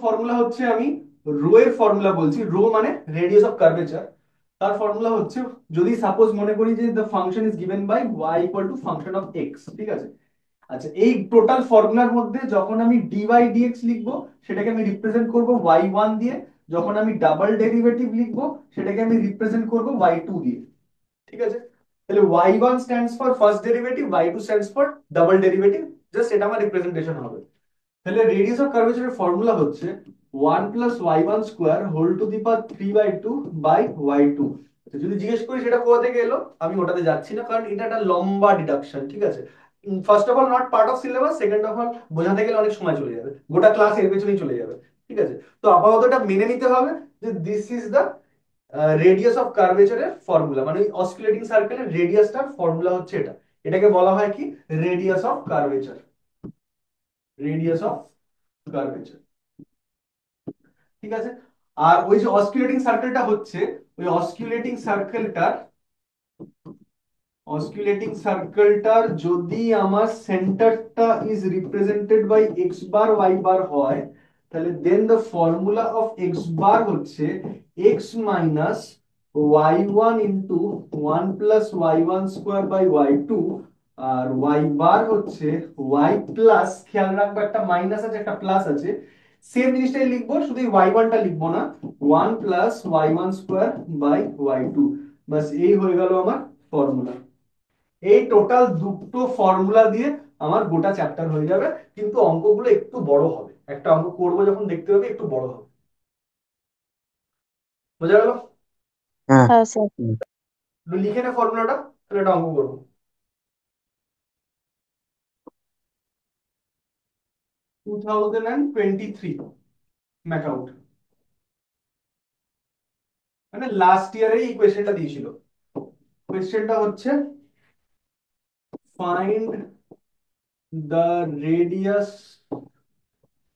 Formula হচ্ছে আমি rho এর ফর্মুলা বলছি, রো মানে রেডিয়াস অফ কার্ভেচার। তার ফর্মুলা হচ্ছে, যদি সাপোজ মনে করি যে the function is given by y equal to function of x, ঠিক আছে। আচ্ছা, এই টোটাল ফর্মুলার মধ্যে যখন আমি ডি বাই ডিএক্স লিখবো সেটাকে আমি রিপ্রেজেন্ট করব ওয়াই ওয়ান দিয়ে, যখন আমি ডাবল ডেরিভেটিভ লিখবো সেটাকে আমি রিপ্রেজেন্ট করব ওয়াই টু দিয়ে, ঠিক আছে। তাহলে y one stands for first derivative, y two stands for double derivative, just এটা আমার রিপ্রেজেন্টেশন হবে। তাহলে রেডিয়াস অফ কার্ভেচারের ফর্মুলা হচ্ছে 1 plus y one square whole to the power 3/2 by y two. যদি জিজ্ঞেস করি সেটা কোথা থেকে এলো, আমি ওটাতে যাচ্ছি না, কারণ এটা একটা লম্বা ডিডাকশন, ঠিক আছে। First of all not part of syllabus, second of all বোঝাতে গেলে অনেক সময় চলে যাবে, গোটা ক্লাস এর পেছনেই চলে যাবে, ঠিক আছে। তো আপাতত এটা মেনে নিতে হবে যে this is the radius of কার্ভেচারের ফর্মুলা, মানে অসিলেটিং সার্কেলের রেডিয়াসটার ফর্মুলা হচ্ছে এটা। এটাকে বলা হয় কি, radius of curvature, radius of curvature, ঠিক আছে। আর ওই যে অসকিউলেটিং সার্কেলটা হচ্ছে, ওই অসকিউলেটিং সার্কেলটার যদি আমার সেন্টারটা is represented by x bar y bar হয়, তাহলে then the formula of x bar হচ্ছে x minus y one into one plus y one square by y two, আর ওয়াই বার হচ্ছে ওয়াই প্লাস, খেয়াল রাখবো একটা মাইনাস আছে একটা প্লাস আছে, সেম জিনিসটাই লিখবো, শুধু ওয়াই ওয়ানটা লিখবো না, one plus y one square by y two. বাস এই হয়ে গেল আমার ফর্মুলা। এই টোটাল দুটো ফর্মুলা দিয়ে আমার গোটা চ্যাপ্টার হয়ে যাবে, কিন্তু অঙ্কগুলো একটু বড় হবে, একটা অঙ্ক করবো যখন দেখতে হবে একটু বড় হবে। বোঝা গেল? হ্যাঁ। হ্যাঁ স্যার। একটু লিখে নে ফর্মুলাটা, তাহলে একটা অঙ্ক করবো। 2023 ম্যাক আউট, মানে লাস্ট ইয়ারে এই কোয়েশ্চেনটা দিয়েছিল। কোয়েশ্চেনটা হচ্ছে find the radius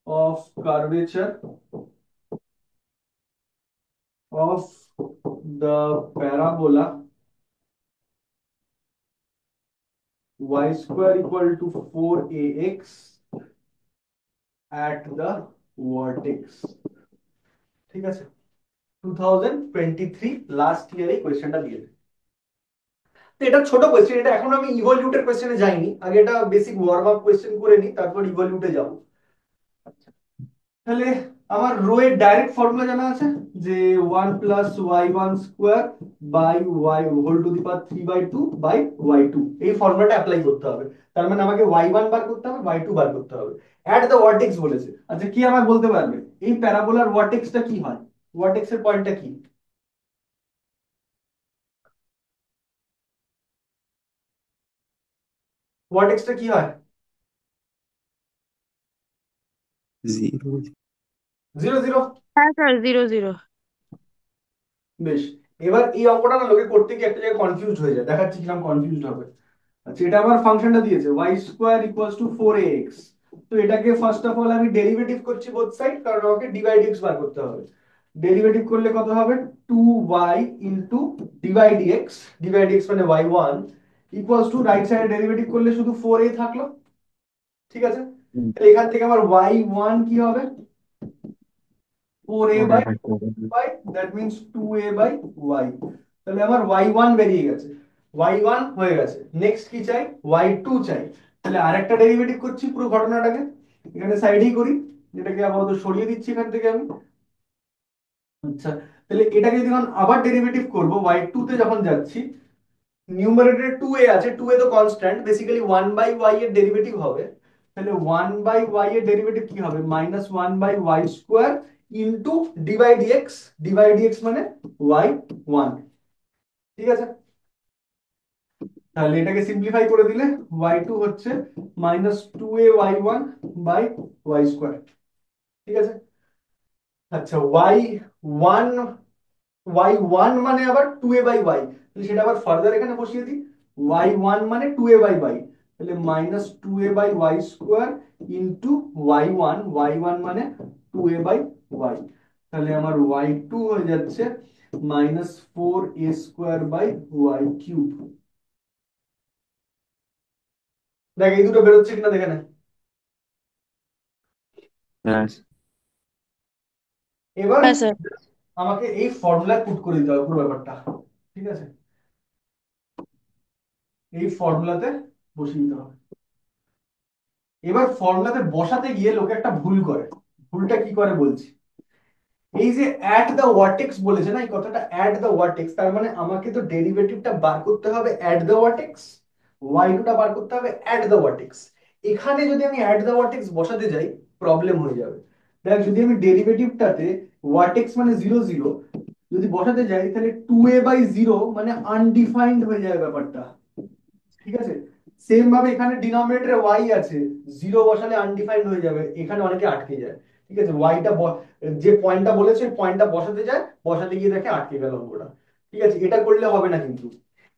of curvature of the parabola y square equal to 4ax at the vertex, ঠিক আছে। 2023 লাস্ট ইয়ারে কোয়েশ্চেনটা দিয়েছে। তো এটা ছোট কোয়েশ্চেন, এটা এখন আমি ইভলিউটের কোয়েশ্চেনে যাইনি, আগে এটা বেসিক ওয়ার্ম আপ কোয়েশ্চেন করে নি, তারপর ইভলিউটে যাব। তাহলে আমার রো এর ডাইরেক্ট ফর্মুলা জানা আছে, যে 1 plus y one square by y whole to the power 3/2 by y two, এই ফর্মুলাটা অ্যাপ্লাই করতে হবে। তার মানে আমাকে ওয়াই ওয়ান বার করতে হবে, ওয়াই টু বার করতে হবে। অ্যাট দ্য ভার্টেক্স বলেছে, আচ্ছা কি আমাকে বলতে পারবে এই প্যারাবোলার ভার্টেক্সটা কি হয়, ভার্টেক্সের পয়েন্টটা কি, ভার্টেক্সটা কি হয়? জিরো। 0 0। হ্যাঁ স্যার, 0 0। বেশ, এবার এই অঙ্কটা না লোকে করতে গিয়ে একটা জায়গায় কনফিউজ হয়ে যায়, দেখাচ্ছি কিরকম কনফিউজ হবে। আচ্ছা, এটা আমার ফাংশনটা দিয়েছে Y square equals to 4ax। তো এটাকে ফার্স্ট অফ অল আমি ডেরিভেটিভ করছি বোথ সাইড, কারণ আমাকে ডিভাইড এক্স বার করতে হবে। ডেরিভেটিভ করলে কত হবে, 2y into divide x, divide x মানে y one, equals to right সাইডে ডেরিভেটিভ করলে শুধু 4a থাকলো, ঠিক আছে। তাহলে এখান থেকে আমার ওয়াই ওয়ান কি হবে, 4a ওরে বাই ভাই। By that means 2a by y. তাহলে আমার ওয়াই ওয়ান বেরিয়ে গেছে, ওয়াই ওয়ান হয়ে গেছে, নেক্সট কি চাই, ওয়াই টু চাই। তাহলে আরেকটা ডেরিভেটিভ করছি পুরো ঘটনাটাকে, এখানে সাইডেই করি, যেটাকে আপাতত সরিয়ে দিচ্ছি এখান থেকে আমি। আচ্ছা, তাহলে এটাকে যখন আবার ডেরিভেটিভ করব ওয়াই টু তে যখন যাচ্ছি, নিউমারেটরে 2a আছে, 2a তো কনস্ট্যান্ট, বেসিক্যালি 1 বাই ওয়াই এর ডেরিভেটিভ হবে। তাহলে 1 বাই ওয়াই এর ডেরিভেটিভ কি হবে, minus 1 by y square into divide x, divide x মানে ওয়াই ওয়ান, ঠিক আছে। তাহলে এটাকে সিম্পলিফাই করে দিলে ওয়াই টু হচ্ছে minus 2a y one by y square, ঠিক আছে। আচ্ছা, ওয়াই ওয়ান মানে আবার 2a বাই ওয়াই, সেটা আবার ফার্দার এখানে বসিয়ে দিই, ওয়াই ওয়ান মানে 2a বাই ওয়াই, তাহলে minus 2a by y square into y one মানে 2a বাই ওয়াই। তাহলে আমার ওয়াই টু হয়ে যাচ্ছে minus 4a square by y cube. দেখ এই দুটো বেরোচ্ছে কিনা দেখে নে। হ্যাঁ। এবার হ্যাঁ স্যার। আমাকে এই ফর্মুলায় পুট করে দিতে হবে পুরো ব্যাপারটা, ঠিক আছে? এই ফর্মুলাতে বসিয়ে দিতে হবে। এবার ফর্মুলাতে বসাতে গিয়ে লোকে একটা ভুল করে। ভুলটা কি করে বলছি। এই যে অ্যাট দ্য ওয়ার্টেক্স বলেছে না, এই কথাটা অ্যাট দ্য ওয়ার্টেক্স, তার মানে আমাকে তো ডেরিভেটিভটা বার করতে হবে অ্যাট দ্য ওয়ার্টেক্স, y2টা বার করতে হবে অ্যাট দ্য ওয়ার্টেক্স। এখানে যদি আমি অ্যাট দ্য ওয়ার্টেক্স বসাতে যাই প্রবলেম হয়ে যাবে। দেখ, যদি আমি ডেরিভেটিভটাতে ওয়ার্টেক্স মানে 0 0 যদি বসাতে যাই, তাহলে 2a/0 মানে আনডিফাইন্ড হয়ে যাবে ব্যাপারটা, ঠিক আছে? সেম ভাবে এখানে ডিনোমিনেটরে y আছে, 0 বসালে আনডিফাইন্ড হয়ে যাবে, এখানে অনেকে আটকে যায়, ঠিক আছে? ওয়াইটা যে পয়েন্টটা বলেছে পয়েন্টটা বসাতে যায়, বসাতে গিয়ে দেখে আটকে গেল অঙ্কটা, ঠিক আছে? এটা করলে হবে না, কিন্তু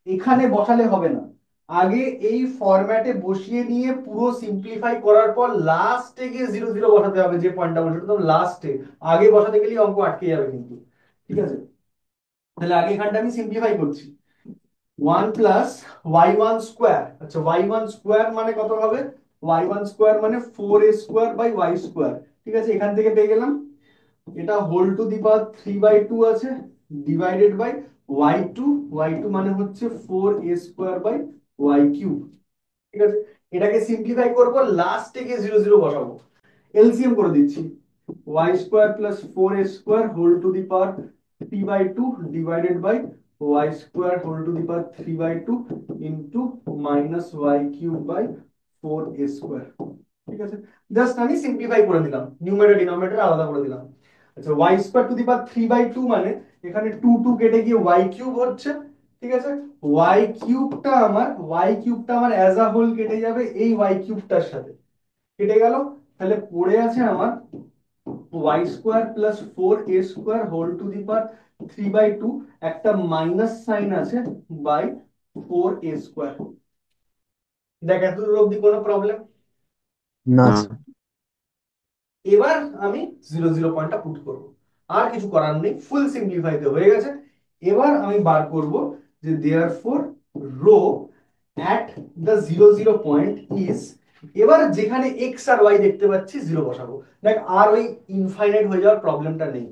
এখানে বসালে হবে না। আগে এই ফরম্যাটে বসিয়ে নিয়ে পুরো সিম্পলিফাই করার পর লাস্টে গিয়ে 0 0 বসাতে হবে, যে পয়েন্টটা বলছে একদম লাস্টে। আগে বসাতে গেলেই অঙ্ক আটকে যাবে কিন্তু, ঠিক আছে? তাহলে আগে এখানটা আমি সিম্পলিফাই করছি। 1 প্লাস y1 স্কোয়ার, আচ্ছা y1 স্কোয়ার মানে কত হবে? y1 স্কোয়ার মানে 4a² বাই y স্কোয়ার, ঠিক আছে? এখান থেকে পেয়ে গেলাম এটা হোল টু দি পাওয়ার 3/2 আছে, ডিভাইডেড বাই y2, y2 মানে হচ্ছে 4a² বাই y কিউব, ঠিক আছে? এটাকে সিম্পলিফাই করব, লাস্টে গিয়ে 0 0 বসাবো, এলসিএম করে দিচ্ছি। y² plus 4a² whole to the power 3/2 divided by y² whole to the power 3/2 into minus y cube by 4a², ঠিক আছে? জাস্ট আমি সিম্পলিফাই করে দিলাম, নিউমারেটর ডিনোমিনেটর আলাদা করে দিলাম। আচ্ছা, y² টু দি পাওয়ার 3/2 মানে এখানে 2 2 কেটে গিয়ে y কিউব হচ্ছে, ঠিক আছে? y কিউবটা আমার অ্যাজ আ হোল কেটে যাবে এই y কিউবটার সাথে, কেটে গেল। তাহলে পড়ে আছে আমার y² plus 4a² whole to the power 3/2, একটা মাইনাস সাইন আছে, বাই 4a²। দেখ এতদূর অব্দি কোনো প্রবলেম? না না। স্যার। এবার আমি 0 0 পয়েন্টটা পুট করব, আর কিছু করার নেই, ফুল সিম্পলিফাইতে হয়ে গেছে। এবার আমি বার করব যে therefore rho at the 0 0 point is, এবার যেখানে এক্স আর ওয়াই দেখতে পাচ্ছি 0 বসাবো। দেখ আর ওই ইনফাইনাইট হয়ে যাওয়ার প্রবলেমটা নেই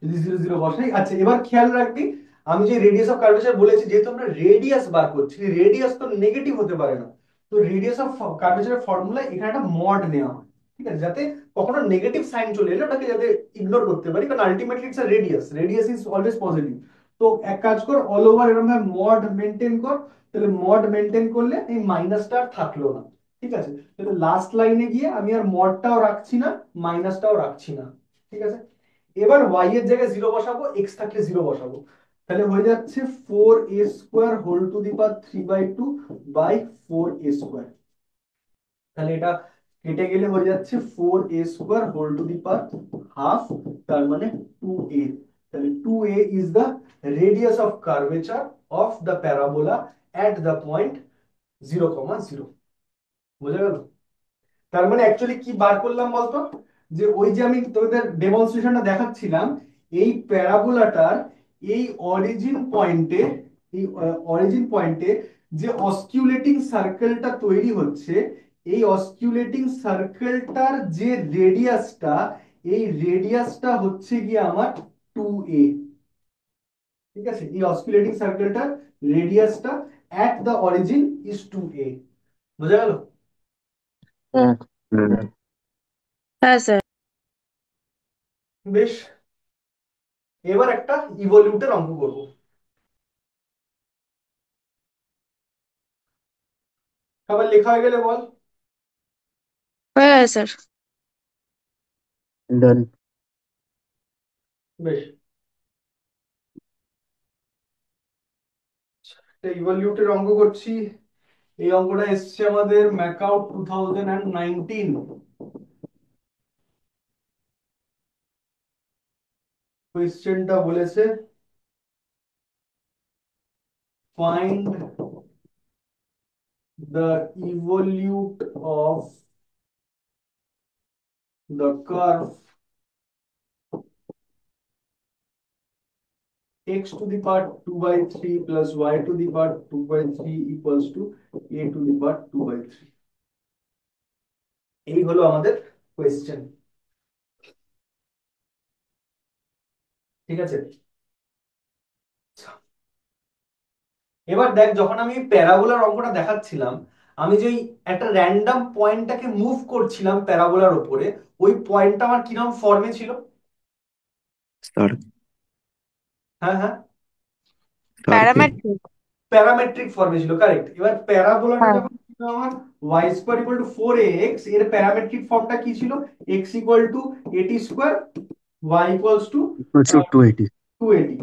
যদি 0 0 বসাই। আচ্ছা, এবার খেয়াল রাখবি, আমি যে রেডিয়াস অফ কার্ভেচার বলেছি, যেহেতু আমরা রেডিয়াস বার করছি, রেডিয়াস তো নেগেটিভ হতে পারে না, তো রেডিয়াস অফ কার্ভেচারের ফর্মুলা এখানে একটা মড নেওয়া হয়, ঠিক আছে? যাতে কখনো নেগেটিভ সাইন চলে এলে ওটাকে যাতে ইগনোর করতে পারি, কারণ ultimately it's a radius, radius is always positive. তো এক কাজ কর, অল ওভার এরকম ভাবে মড মেনটেন কর, তাহলে মড মেনটেন করলে এই মাইনাসটা আর থাকলো না, ঠিক আছে? তাহলে লাস্ট লাইনে গিয়ে আমি আর মডটাও রাখছি না, মাইনাসটাও রাখছি না, ঠিক আছে? এবার y এর জায়গায় 0 বসাবো, x থাকলে 0 বসাবো, তাহলে হয়ে যাচ্ছে 4a² whole to the power 3/2 by 4a²। তাহলে এটা কেটে গেলে হয়ে যাচ্ছে 4a² whole to the power half, তার মানে 2a। তাহলে 2a is the radius of curvature of the parabola at the point 0 0। বোঝা গেল? তার মানে অ্যাকচুয়ালি কি বার করলাম বলতো, যে ওই যে আমি তোদের ডেমনস্ট্রেশনটা দেখাচ্ছিলাম, এই প্যারাবোলাটার এই অরিজিন পয়েন্টে যে অসকিউলেটিং সার্কেলটা তৈরি হচ্ছে, এই অসকিউলেটিং সার্কেলটার যে রেডিয়াসটা, এই রেডিয়াসটা হচ্ছে গিয়ে আমার 2a, ঠিক আছে? এই অসকিউলেটিং সার্কেলটার রেডিয়াসটা at the origin is 2a। বোঝা গেল? হ্যাঁ। হুম। হ্যাঁ স্যার। বেশ, এবার একটা ইভলিউটের অঙ্ক করব। খাবার লেখা হয়ে গেলে বল। হ্যাঁ স্যার। ডান। বেশ, ইভলিউটের অঙ্ক করছি। এই অঙ্কটা এসছে আমাদের ম্যাকআউট 2019। কোয়েশ্চেনটা বলেছে find the evolute of the curve x to the power 2/3 plus y to the power 2/3 equals to a to the power 2/3। এই হলো আমাদের কোয়েশ্চেন। ঠিক আছে। এবার দেখ, যখন আমি প্যারাবোলার অঙ্কটা দেখাচ্ছিলাম, আমি যেই একটা র্যান্ডম পয়েন্টটাকে মুভ করছিলাম প্যারাবোলার উপরে, ওই পয়েন্টটা আমার কিরকম ফর্মে ছিল? স্যার, হ্যাঁ হ্যাঁ, সার্কেল। প্যারামেট্রিক। প্যারামেট্রিক ফর্মে ছিল, কারেক্ট। এবার প্যারাবোলাটা হ্যাঁ, যখন ছিল আমার Y square equal to 4ax, এর প্যারামেট্রিক ফর্মটা কি ছিল? X equal to at square, y equals to equals to 280। 280।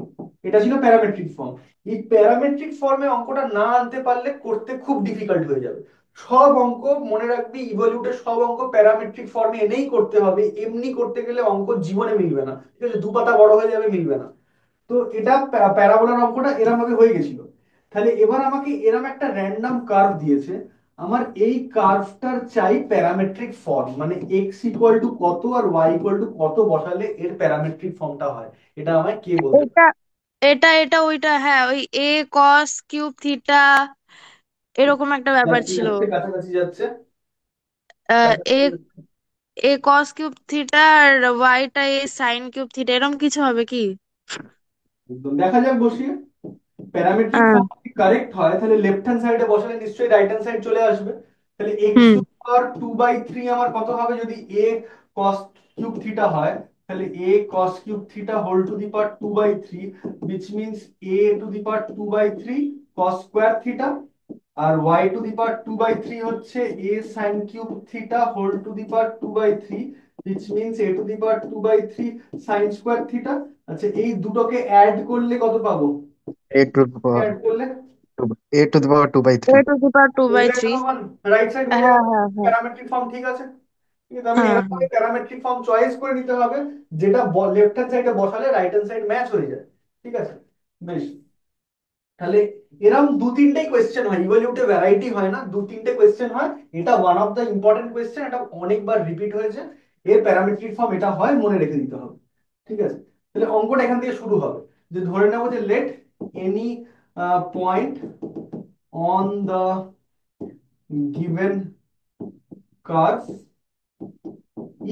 এটা ছিল প্যারামেট্রিক ফর্ম। এই প্যারামেট্রিক ফর্মে অঙ্কটা না আনতে পারলে করতে খুব ডিফিকাল্ট হয়ে যাবে। সব অঙ্ক মনে রাখবি, ইভলিউটের সব অঙ্ক প্যারামেট্রিক ফর্মে এনেই করতে হবে, এমনি করতে গেলে অঙ্ক জীবনে মিলবে না, ঠিক আছে? দু পাতা বড় হয়ে যাবে, মিলবে না। তো এটা প্যারাবোলার অঙ্কটা এরম ভাবে হয়ে গেছিল। তাহলে এবার আমাকে এরম একটা র্যান্ডম কার্ভ দিয়েছে, আমার এই কার্ভটার চাই প্যারামেট্রিক ফর্ম, মানে এক্স ইকুয়াল টু কত আর ওয়াই ইকুয়াল টু কত বসালে এর প্যারামেট্রিক ফর্মটা হয়। এটা আমায় কে বলতে পারে? এটা এটা ওইটা, হ্যাঁ, ওই এ কস কিউব থিটা এরকম একটা ব্যাপার যাচ্ছে ছিল। যাচ্ছে, কাছাকাছি যাচ্ছে, এ কাছাকাছি যাচ্ছে। এ কস কিউব থিটা আর ওয়াইটা এ সাইন কিউব থিটা, এরকম কিছু হবে কি? একদম দেখা যাক বসিয়ে। প্যারামেট্রিক হ্যাঁ। ফর্ম যদি কারেক্ট হয় তাহলে লেফট হ্যান্ড সাইডে বসালে নিশ্চয়ই রাইট হ্যান্ড সাইড চলে আসবে। তাহলে x hmm. Two the power 2/3 আমার কত হবে? যদি এ কস কিউব থিটা হয়, তাহলে a cos cube theta whole to the power 2/3, which means a to the power 2/3 cos square theta, আর y টু দি পাওয়ার 2/3 হচ্ছে a sin cube theta whole to the power 2/3, which means a to the power 2/3 sin square theta. আচ্ছা, এই দুটোকে add করলে কত পাবো? এ to the power add করলে a to the power two by a three to the power two by হয়ে three গেল আমার রাইট সাইড হয়ে হ্যাঁ, গেল। হ্যাঁ, হ্যাঁ, প্যারামেট্রিক ফর্ম ঠিক আছে। ঠিক আছে, আমি হ্যাঁ, এরকম হ্যাঁ। প্যারামেট্রিক ফর্ম চয়েস করে নিতে হবে, যেটা লেফট হ্যান্ড সাইডে বসালে রাইট হ্যান্ড সাইড ম্যাচ হয়ে যায়। ঠিক আছে, বেশ। তাহলে এরকম দু তিনটেই কোয়েশ্চেন হয়, ইভলিউটে ভ্যারাইটি হয় না, দু তিনটে কোয়েশ্চেন হয়। এটা one of the important question, এটা অনেকবার রিপিট হয়েছে। এর প্যারামেট্রিক ফর্ম এটা হয়, মনে রেখে দিতে হবে। ঠিক আছে, তাহলে অঙ্কটা এখান থেকে শুরু হবে। যে ধরে নেবো যে let any point on the given curve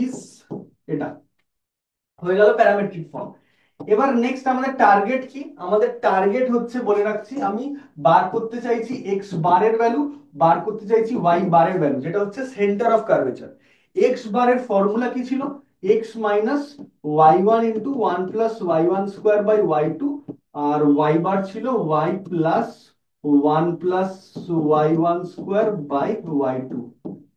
is, এটা হয়ে গেল প্যারামেট্রিক ফর্ম। এবার নেক্সট আমাদের টার্গেট কি? আমাদের টার্গেট হচ্ছে, বলে রাখছি, আমি বার করতে চাইছি এক্স বারের ভ্যালু, বার করতে চাইছি ওয়াই বারের ভ্যালু, যেটা হচ্ছে সেন্টার অফ কার্ভেচার। এক্স বারের ফর্মুলা কি ছিল? X minus y one into one plus y one square by y two, আর ওয়াই বার ছিল y plus one plus y one square by y two.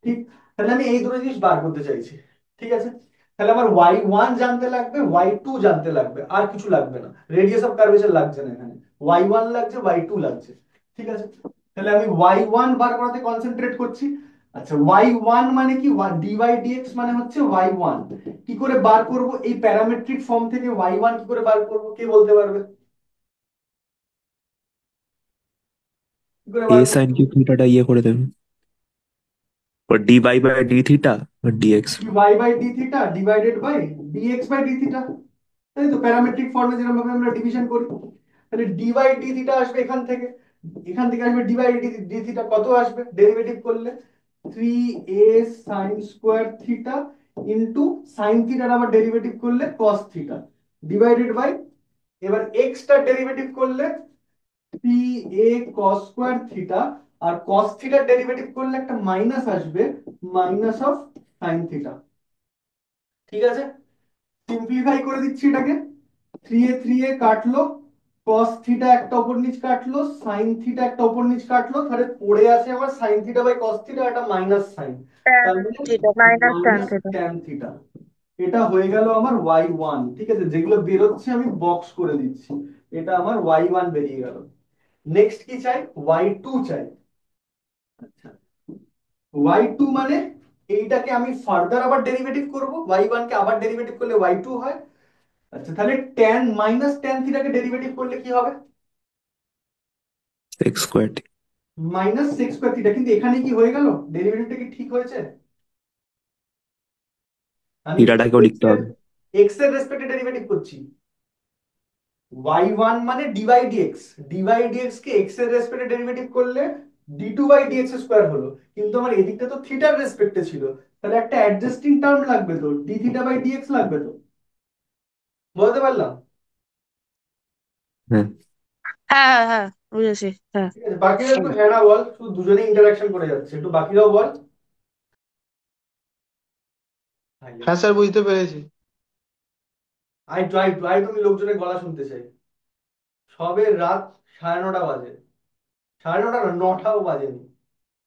ঠিক, তাহলে আমি এই দুটো জিনিস বার করতে চাইছি। ঠিক আছে, তাহলে আমার ওয়াই ওয়ান জানতে লাগবে, ওয়াই টু জানতে লাগবে, আর কিছু লাগবে না, রেডিয়াস অফ কার্ভেচার লাগছে না এখানে, ওয়াই ওয়ান লাগছে, ওয়াই টু লাগছে। ঠিক আছে, তাহলে আমি ওয়াই ওয়ান বার করাতে কনসেন্ট্রেট করছি। আচ্ছা, ওয়াই ওয়ান মানে কি? ডিওয়াই ডিএক্স মানে হচ্ছে ওয়াই ওয়ান। কি করে বার করব এই প্যারামেট্রিক ফর্ম থেকে ওয়াই ওয়ান? কি করে বার করব, কে বলতে পারবে? কি করে এ বার করব? সাইন কিউব থিটাটা ইয়ে করে দেবে, और d by by d theta और d x. Y by d theta divided by dx by d theta. তাই তো, প্যারামেট্রিক ফর্মে যেরকম ভাবে আমরা ডিভিশন করি। তাহলে ডি বাই ডি থিটা আসবে এখান থেকে, এখান থেকে আসবে ডি বাই ডি থিটা, কত আসবে ডেরিভেটিভ করলে? 3a sine square theta into sign থিটার আবার ডেরিভেটিভ করলে কস থিটা, ডিভাইডেড বাই, এবার এক্স টার ডেরিভেটিভ করলে 3a কস স্কোয়ার থিটা, আর কস থিটার ডেরিভেটিভ করলে একটা মাইনাস আসবে, মাইনাস অফ সাইন থিটা। ঠিক আছে, সিম্পলিফাই করে দিচ্ছি এটাকে। 3a কাটলো, কস থিটা একটা উপর নিচ কাটলো, সাইন থিটা একটা উপর নিচ কাটলো, তাহলে পড়ে আছে আমার sine theta by cos theta, একটা মাইনাস সাইন, ট্যান তার মানে theta minus tan minus theta. Tan theta. এটা হয়ে গেল আমার ওয়াই ওয়ান। ঠিক আছে, যেগুলো বেরোচ্ছে আমি বক্স করে দিচ্ছি, এটা আমার ওয়াই ওয়ান বেরিয়ে গেল। নেক্সট কি চাই? ওয়াই টু চাই। আচ্ছা, ওয়াই টু মানে এইটাকে আমি ফার্দার আবার ডেরিভেটিভ করব, ওয়াই ওয়ান কে আবার ডেরিভেটিভ করলে ওয়াই টু হয়। আচ্ছা, তাহলে ট্যান মাইনাস ট্যান থিটাকে ডেরিভেটিভ করলে কি হবে? X square. Minus six square theta. কিন্তু এখানে কি হয়ে গেল? ডেরিভেটিভটা কি ঠিক হয়েছে? আমি থিটাটা কেউ এক্স লিখতে এর হবে। এক্স এর রেসপেক্টে ডেরিভেটিভ করছি। ওয়াই ওয়ান মানে ডিওয়াই ডিএক্স, ডিওয়াই ডিএক্স কে এক্স এর রেসপেক্টে ডেরিভেটিভ করলে d two by dx square হলো, কিন্তু আমার এদিকটা তো থিটার রেসপেক্টে ছিল, তাহলে একটা অ্যাডজাস্টিং টার্ম লাগবে, তো ডি থিটা বাই ডিএক্স লাগবে। তো বুঝতে পারলাম? হ্যাঁ হ্যাঁ হ্যাঁ হ্যাঁ বুঝেছি হ্যাঁ। ঠিক আছে, বাকিরা একটু হ্যাঁ না বল, শুধু দুজনেই ইন্টারাকশন করে যাচ্ছে, একটু বাকিরাও বল। হ্যাঁ স্যার, বুঝতে পেরেছি। আই তুমি লোকজনের গলা শুনতে চাই। সবে রাত 9:30 বাজে, 9:30 না, 9টাও বাজেনি,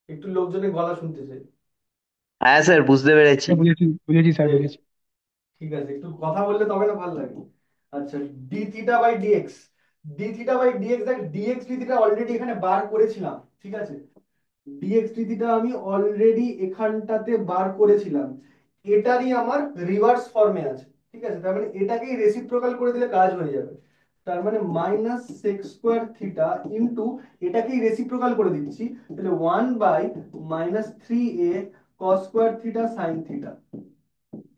একটু লোকজনের গলা শুনতে চাই। হ্যাঁ স্যার, বুঝতে পেরেছি। বুঝেছি বুঝেছি স্যার, বেশ, বুঝেছি। ঠিক আছে, একটু কথা বললে তবে না ভালো লাগে। আচ্ছা, d theta by dx, d theta by dx, দেখ ডিএক্স ডি থিটা অলরেডি এখানে বার করেছিলাম, ঠিক আছে। ডিএক্স ডি থিটা আমি অলরেডি এখানটাতে বার করেছিলাম, এটারই আমার রিভার্স ফর্মে আছে, ঠিক আছে। তার মানে এটাকেই রেসিপ্রোকাল করে দিলে কাজ হয়ে যাবে। তার মানে minus sec square theta into, এটাকেই রেসিপ্রোকাল করে দিচ্ছি, তাহলে 1/-3a cos square theta sine theta,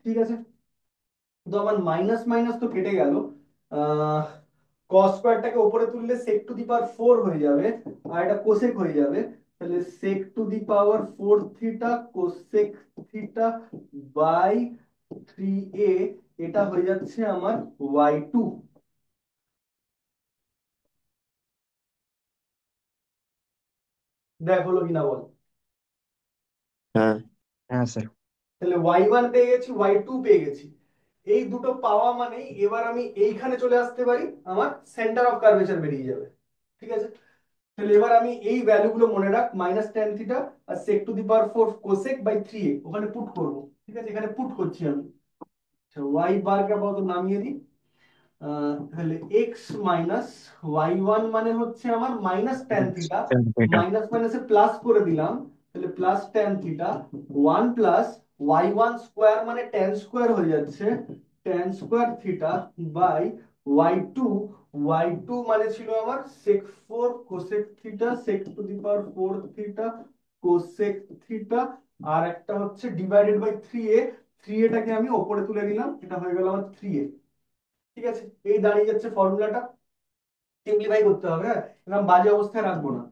ঠিক আছে। তো আমার মাইনাস মাইনাস তো কেটে গেল, কস স্কোয়ারটাকে উপরে তুললে সেক টু দি পাওয়ার 4 হয়ে যাবে, আর এটা কোসেক হয়ে যাবে, তাহলে sec to the power 4 theta cosec theta by 3a, এটা হয়ে যাচ্ছে আমার y2। দেখ হলো কিনা বল। হ্যাঁ হ্যাঁ স্যার। তাহলে y1 পেয়ে গেছি, y2 পেয়ে গেছি। এই দুটো পাওয়া মানেই এবার আমি এইখানে চলে আসতে পারি, আমার সেন্টার অফ কার্ভেচার বেরিয়ে যাবে, ঠিক আছে। তাহলে এবার আমি এই ভ্যালুগুলো মনে রাখ, -tan থিটা আর sec to the power 4 cosec by 3a ওখানে পুট করব, ঠিক আছে, এখানে পুট করছি আমি। আচ্ছা, y বারকে আপাতত নামিয়ে দিই। তাহলে x মাইনাস y1 মানে হচ্ছে আমার -tan থিটা, এটা মাইনাস মাইনাসে প্লাস করে দিলাম, তাহলে +tan theta 1 plus y1 square মানে tan স্কোয়ার হয়ে যাচ্ছে, tan square theta by y2, y2 মানে ছিল আমার sec 4 cosec theta sec to the power 4 theta cosec theta, আর একটা হচ্ছে ডিভাইডেড বাই 3a, 3a টাকে আমি ওপরে তুলে দিলাম, এটা হয়ে গেল আমার 3a, ঠিক আছে। এই দাঁড়িয়ে যাচ্ছে ফর্মুলাটা, সিম্পলিফাই করতে হবে, হ্যাঁ, এরকম বাজে অবস্থায় রাখবো না।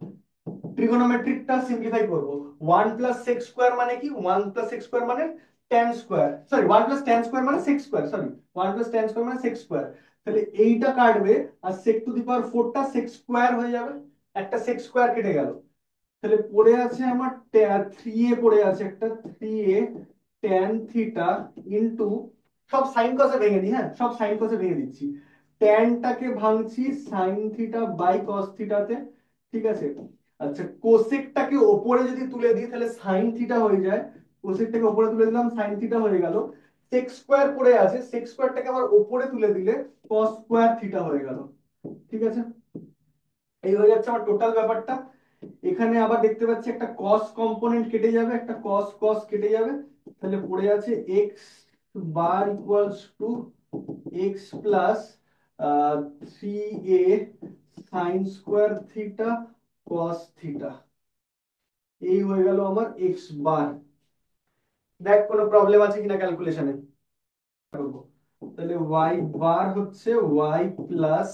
ট্রিগোনোমেট্রিকটা সিম্পলিফাই করবো, 1 প্লাস সেক স্কোয়ার মানে কি, 1 প্লাস সেক স্কোয়ার মানে tan square, sorry 1 plus tan square মানে sec square, sorry 1 plus tan square মানে সেক স্কোয়ার, তাহলে এইটা কাটবে, আর সেক টু দি পাওয়ার 4 টা সেক স্কোয়ার হয়ে যাবে, একটা সেক স্কোয়ার কেটে গেল, তাহলে পড়ে আছে আমার 3a, পড়ে আছে একটা 3a tan থিটা ইন্টু, সব সাইন কসে ভেঙে দিই, হ্যাঁ সব সাইন কসে ভেঙে দিচ্ছি, ট্যানটাকে ভাঙছি সাইন থিটা বাই কস থিটাতে, ঠিক আছে। আচ্ছা, কোসেকটাকে ওপরে যদি তুলে দিই তাহলে সাইন থিটা হয়ে যায়, কোসেকটাকে ওপরে তুলে দিলাম সাইন থিটা হয়ে গেল, সেক স্কোয়ার পড়ে আছে, সেক স্কোয়ারটাকে আবার ওপরে তুলে দিলে কস স্কোয়ার থিটা হয়ে গেল, ঠিক আছে। এই হয়ে যাচ্ছে আমার টোটাল ব্যাপারটা। এখানে আবার দেখতে পাচ্ছি একটা কস কম্পোনেন্ট কেটে যাবে, একটা কস কস কেটে যাবে, তাহলে পড়ে আছে x bar equals to x plus 3a sine square theta cos theta, এই হয়ে গেল আমার এক্স বার। দেখ কোনো প্রবলেম আছে কিনা ক্যালকুলেশনে। তাহলে y বার হচ্ছে y plus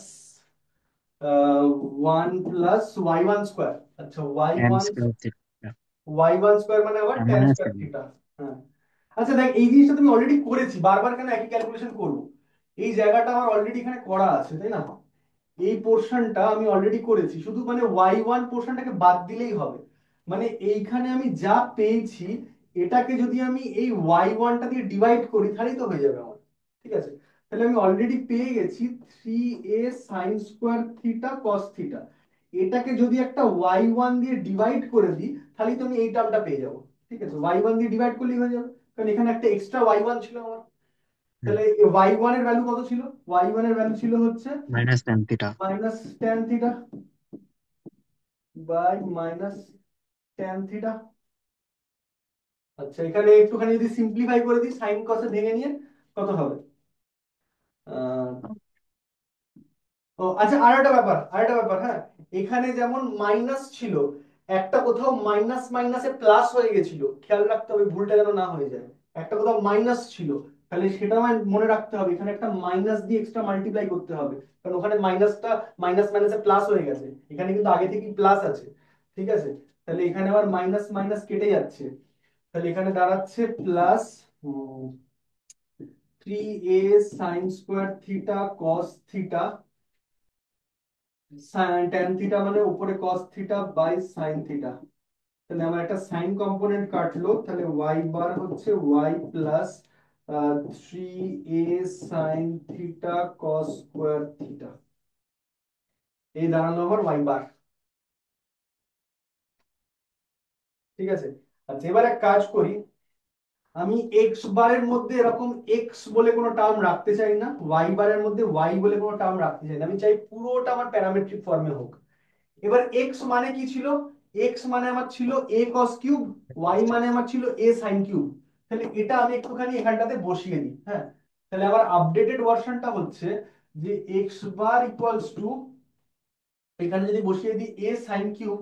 1 plus y1 square, আচ্ছা tan y1, square theta y1 square মানে আবার তার tan মানে স্কোয়ার থিটা, হ্যাঁ। আচ্ছা দেখ, এই জিনিসটা তুমি অলরেডি করেছি, বারবার কেন একই ক্যালকুলেশন করবো, এই জায়গাটা আমার অলরেডি এখানে করা আছে, তাই না। এই পোর্শনটা আমি অলরেডি করেছি, শুধু মানে y1 পোর্শনটাকে বাদ দিলেই হবে, মানে এইখানে আমি যা পেয়েছি এটাকে যদি আমি এই y1টা দিয়ে ডিভাইড করি তাহলেই তো হয়ে যাবে আমার, ঠিক আছে। তাহলে আমি অলরেডি পেয়ে গেছি 3a sine square theta cos theta, এটাকে যদি একটা y1 দিয়ে ডিভাইড করে দিই তাহলেই তো আমি এই টার্মটা পেয়ে যাবো, ঠিক আছে, y1 দিয়ে ডিভাইড করলেই হয়ে যাবে, কারণ এখানে একটা এক্সট্রা y1 ছিল আমার। তাহলে y1 এর ভ্যালু কত ছিল, y1 এর ভ্যালু ছিল হচ্ছে minus tan theta. -tan theta by -tan theta. আচ্ছা, এখানে একটুখানি যদি সিম্পলিফাই করে দিই সাইন কসে ভেঙে নিয়ে কত হবে, আহ, ও আচ্ছা, আরেকটা ব্যাপার, হ্যাঁ, এখানে যেমন মাইনাস ছিল, একটা কোথাও মাইনাস মাইনাসে প্লাস হয়ে গেছিল, খেয়াল রাখতে হবে ভুলটা যেন না হয়ে যায়, একটা কোথাও মাইনাস ছিল, তাহলে সেটা আমার মনে রাখতে হবে, এখানে একটা মাইনাস দিয়ে এক্সট্রা মাল্টিপ্লাই করতে হবে, কারণ ওখানে মাইনাসটা মাইনাস মাইনাসে প্লাস হয়ে গেছে, এখানে কিন্তু আগে থেকেই প্লাস আছে, ঠিক আছে। তাহলে এখানে আবার মাইনাস মাইনাস কেটে যাচ্ছে, তাহলে এখানে দাঁড়াচ্ছে plus 3a sine square theta cos theta tan theta মানে উপরে cos theta by sine theta. তাহলে আমার একটা সাইন কম্পোনেন্ট কাটলো, তাহলে ওয়াই বার হচ্ছে y plus 3a sine theta cos square theta. এই দাঁড়ালো আমার ওয়াই বার। ঠিক আছে। আচ্ছা এবার এক কাজ করি, আমি এক্স বারের মধ্যে এরকম এক্স বলে কোনো টার্ম রাখতে চাই না, ওয়াই বারের মধ্যে ওয়াই বলে কোনো টার্ম রাখতে চাই না, আমি চাই পুরোটা আমার প্যারামেট্রিক ফর্মে হোক। এবার এক্স মানে কি ছিল? এক্স মানে আমার ছিল এ কস কিউব, ওয়াই মানে আমার ছিল এ সাইন কিউব। তাহলে এটা আমি একটুখানি এখানটাতে বসিয়ে দিই। হ্যাঁ, তাহলে আমার আপডেটেড ভার্সনটা হচ্ছে যে এক্স বার ইকুয়ালস টু, এখানে যদি বসিয়ে দিই এ সাইন কিউব,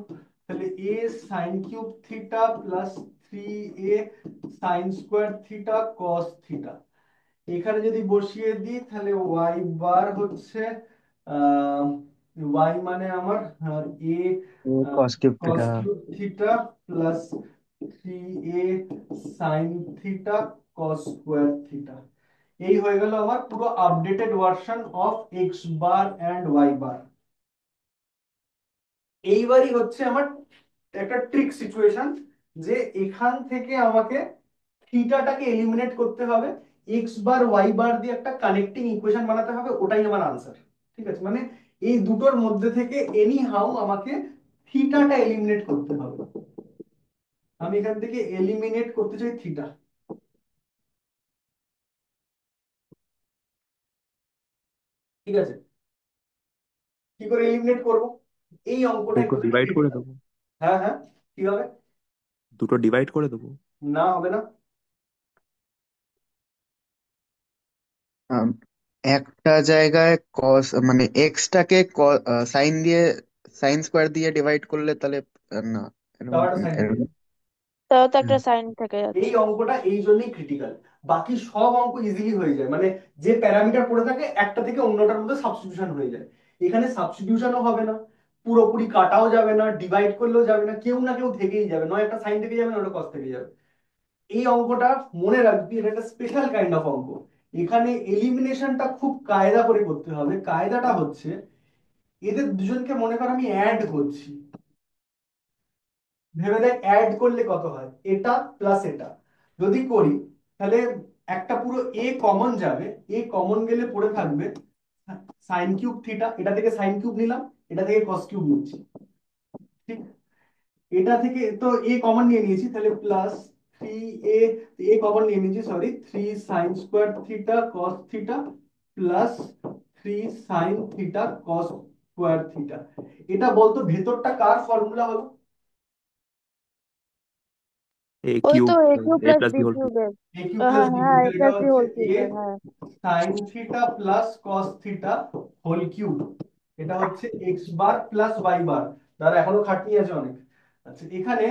তাহলে a sine cube theta plus 3a sine square theta cos theta. এখানে যদি বসিয়ে দিই তাহলে ওয়াই বার হচ্ছে ওয়াই মানে আমার a cos cube cos theta cube theta plus 3a sine theta cos square theta. এই হয়ে গেল আমার পুরো updated version of x bar and y bar. এইবারই হচ্ছে আমার একটা ট্রিক সিচুয়েশন, যে এখান থেকে আমাকে থিটাটাকে এলিমিনেট করতে হবে, এক্স বার ওয়াই বার দিয়ে একটা কানেক্টিং ইকুয়েশন বানাতে হবে, ওটাই আমার আনসার। ঠিক আছে, মানে এই দুটোর মধ্যে থেকে এনি হাউ আমাকে থিটাটা এলিমিনেট করতে হবে। আমি এখান থেকে এলিমিনেট করতে চাই থিটা। ঠিক আছে, কি করে এলিমিনেট করব? এই অঙ্কটা দুটো একটুখানি ডিভাইড করে ক্রিটিক্যাল। দেবো। হ্যাঁ হ্যাঁ, কি হবে? দুটো ডিভাইড করে দেবো। না, হবে না। আম, একটা জায়গায় cos মানে x টাকে সাইন দিয়ে সাইন স্কোয়ার দিয়ে ডিভাইড করলে তাহলে না এরকম তাহলে সাইন থেকে এরকম যাবে। তাও তো হুম, একটা সাইন থেকে এই যাচ্ছে। অঙ্কটা এই জন্যই ক্রিটিক্যাল। বাকি সব অঙ্ক ইজিলি হয়ে যায়, মানে যে প্যারামিটার পড়ে থাকে একটা থেকে অন্যটার মধ্যে সাবস্টিটিউশন হয়ে যায়। এখানে সাবস্টিটিউশনও হবে না, পুরোপুরি কাটাও যাবে না, ডিভাইড করলেও যাবে না, কেউ না কেউ থেকেই যাবে, নয় একটা সাইন থেকে যাবে না ওটা কস থেকে যাবে। এই অঙ্কটা মনে রাখবি, এটা একটা স্পেশাল কাইন্ড অফ অঙ্ক। এখানে এলিমিনেশনটা খুব কায়দা করে করতে হবে। কায়দাটা হচ্ছে, এদের দুজনকে মনে কর আমি অ্যাড করছি। ভেবে দেখ অ্যাড করলে কত হয়, এটা প্লাস এটা যদি করি, তাহলে একটা পুরো এ কমন যাবে, এ কমন গেলে পড়ে থাকবে সাইন কিউব থিটা, এটা থেকে সাইন কিউব নিলাম, এটা থেকে কস কিউব নিচ্ছি। ঠিক, এটা থেকে তো এ কমন নিয়ে নিয়েছি, তাহলে প্লাস 3a, এ কমন নিয়ে নিয়েছি sorry, 3 sign square theta cos theta plus 3 sign theta cos square theta. এটা বলতো ভেতরটা কার ফর্মুলা হলো? এ ওই কিউব তো a cube a plus plus b b whole cube. কিউবের। এ কিউব প্লাস হ্যাঁ বি হ্যাঁ, কিউব, এ তাহলে এটা প্লাস বি হচ্ছে হোল এ কিউবের, হ্যাঁ। Sine theta plus cos theta whole cube. এটা হচ্ছে x bar plus y bar. তার এখনো খাটনি আছে অনেক। আচ্ছা এখানে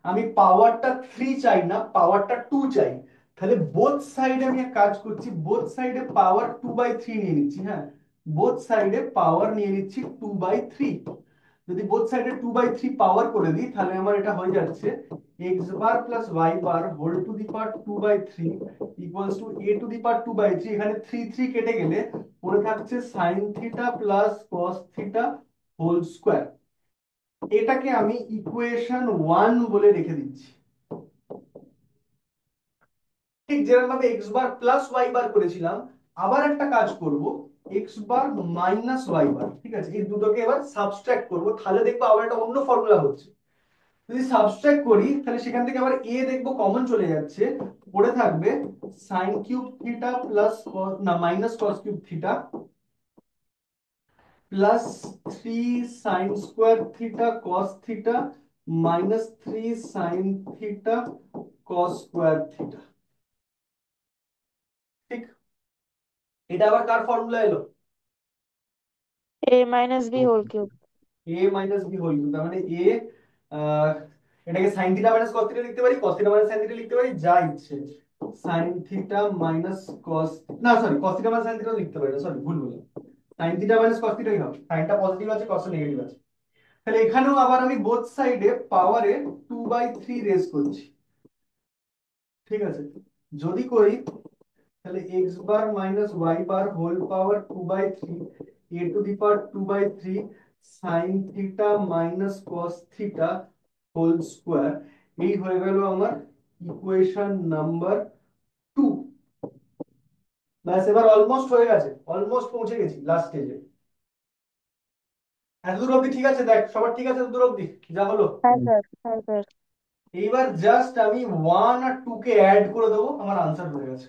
আমি পাওয়ারটা 3 চাই না, পাওয়ারটা 2 চাই। তাহলে বোথ সাইডে আমি এক কাজ করছি, বোথ সাইডে পাওয়ার 2/3 নিয়ে নিচ্ছি। হ্যাঁ, বোথ সাইডে পাওয়ার নিয়ে নিচ্ছি 2/3। যদি বোথ সাইডে 2/3 পাওয়ার করে দিই, তাহলে আমার এটা হয়ে যাচ্ছে x bar plus y bar whole to the power 2/3 equals to a to the power 2/3। এখানে 3 3 কেটে গেলে পড়ে থাকছে sine theta plus cos theta whole square. এটাকে আমি ইকুয়েশন 1 বলে রেখে দিচ্ছি। ঠিক যেরকম ভাবে এক্স বার প্লাস ওয়াই বার করেছিলাম, আবার একটা কাজ করব, এক্স বার মাইনাস ওয়াই বার। ঠিক আছে, এই দুটোকে এবার সাবট্রাক্ট করব, তাহলে দেখবো আবার একটা অন্য ফর্মুলা হচ্ছে। যদি সাবট্রাক্ট করি তাহলে সেখান থেকে আবার এ দেখবো কমন চলে যাচ্ছে, পড়ে থাকবে সাইন কিউব থিটা প্লাস না minus cos cube theta plus 3 sign square theta cos theta minus 3 sign theta cos square theta. ঠিক, এটা আবার কার ফর্মুলা এলো? এ মাইনাস বি হোল কিউব। এ মাইনাস বি হোল কিউব। তার মানে এ, এটাকে sign theta minus cos theta লিখতে পারি, cos theta minus sine theta লিখতে পারি, যা ইচ্ছে। সাইন থিটা মাইনাস কস, না sorry, cos theta minus sine theta লিখতে পারি না, সরি ভুল বললাম। সাইন থিটা মাইনাস কস থিটাই হবে, সাইনটা পজিটিভ আছে কসটা নেগেটিভ আছে। তাহলে এখানেও আবার আমি বোথ সাইডে পাওয়ারে 2/3 রেজ করছি। ঠিক আছে, যদি করি তাহলে x bar minus y bar whole power 2/3 a to the power 2/3 sine theta minus cos theta whole square. এই হয়ে গেল আমার ইকুয়েশন নাম্বার 2। ব্যাস, এবার অলমোস্ট হয়ে গেছে, অলমোস্ট পৌঁছে গেছি লাস্ট স্টেজে। এতদূর অব্দি ঠিক আছে? দেখ সবার ঠিক আছে এতদূর অব্দি যা হলো? হ্যাঁ স্যার, হ্যাঁ স্যার। এইবার জাস্ট আমি 1 আর 2 কে অ্যাড করে দেবো, আমার আনসার হয়ে গেছে।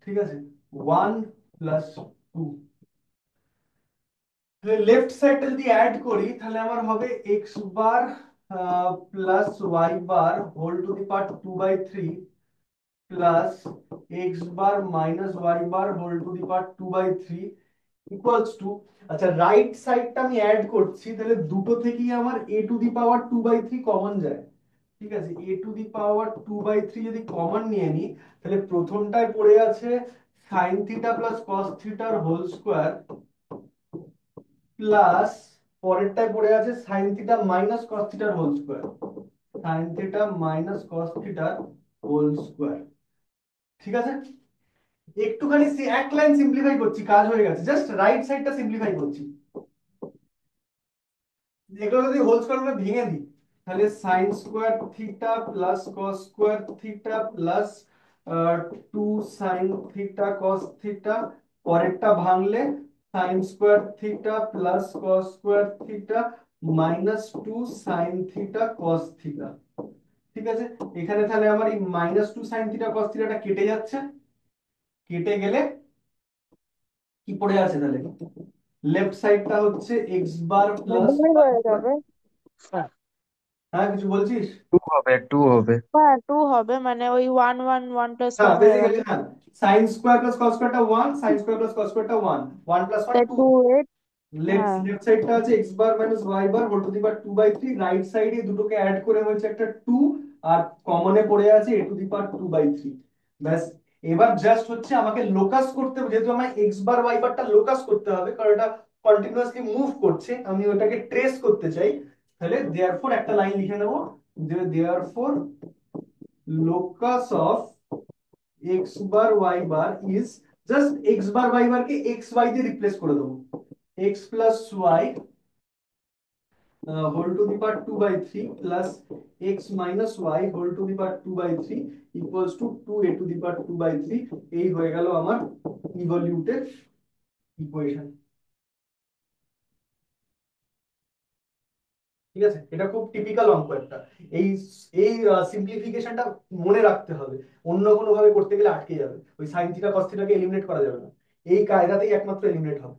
ঠিক আছে, 1 প্লাস 2। লেফট সাইডটা যদি অ্যাড করি তাহলে আমার হবে x bar plus y bar whole to the power 2/3 plus x bar minus y bar whole to the power 2/3 equals to, আচ্ছা রাইট সাইডটা আমি অ্যাড করছি, তাহলে দুটো থেকেই আমার এ টু দি পাওয়ার 2/3 কমন যায়। ঠিক আছে, এ টু দি পাওয়ার 2/3 যদি কমন নিয়ে নিই, তাহলে প্রথমটায় পড়ে আছে সাইন থিটা প্লাস কস থিটার হোল স্কোয়ার প্লাস পরেরটায় পড়ে আছে সাইন থিটা মাইনাস কস থিটার whole square, sine theta minus cos থিটার হোল স্কোয়ার। ঠিক আছে, একটুখানি এক লাইন সিম্পলিফাই করছি, কাজ হয়ে গেছে, জাস্ট রাইট সাইডটা সিম্পলিফাই করছি। এগুলো যদি হোল স্কোয়ার করে ভেঙে দিই, তাহলে সাইন স্কোয়ার থিটা প্লাস কস square theta plus 2 sign theta cos theta, পরেরটা ভাঙলে সাইন স্কোয়ার থিটা প্লাস কস square theta minus 2 sign theta cos theta. ঠিক আছে, এখানে তাহলে আমার এই মাইনাস 2 সাইন থিটা কস থিটাটা কেটে যাচ্ছে, কেটে গেলে কি পড়ে আছে তাহলে? লেফট সাইডটা হচ্ছে এক্স বার প্লাস, হয়ে যাবে। হ্যাঁ কিছু বলছিস? 2 হবে। হ্যাঁ, 2 হবে, মানে ওই 1 প্লাস হ্যাঁ 1 হয়ে গেল। বেসিক্যালি হ্যাঁ, সাইন স্কোয়ার প্লাস কস স্কোয়ারটা 1, সাইন স্কোয়ার প্লাস কস স্কোয়ারটা 1, 1 প্লাস 1 তাই 2। 2 8। লেফট হ্যাঁ। লেফট সাইডটা আছে x bar minus y bar whole to the power 2/3, right সাইডে দুটোকে অ্যাড করে হয়েছে একটা 2, আর কমনে পড়ে আছে এ টু দি পাওয়ার 2/3। ব্যাস, এবার জাস্ট হচ্ছে আমাকে লোকাস করতে হবে, যেহেতু আমার এক্স বার ওয়াই বারটা লোকাস করতে হবে, কারণ এটা কন্টিনিউয়াসলি মুভ করছে, আমি ওটাকে ট্রেস করতে চাই। তাহলে দেয়ারফর একটা লাইন লিখে নেব, therefore locus of x bar y bar is, just x bar y bar কে এক্স ওয়াই দিয়ে রিপ্লেস করে দেবো, x plus y whole to the power 2/3 plus x minus y whole to the power 2/3 equals to 2 a to the power 2/3। এই হয়ে গেল আমার ইভলিউটেড equation. ঠিক আছে, এটা খুব টিপিক্যাল অঙ্ক একটা। এই এই সিম্পলিফিকেশনটা মনে রাখতে হবে, অন্য কোনো ভাবে করতে গেলে আটকে যাবে, ওই সাইন থিটা কস থিটাকে এলিমিনেট করা যাবে না, এই কায়দাতেই একমাত্র এলিমিনেট হবে।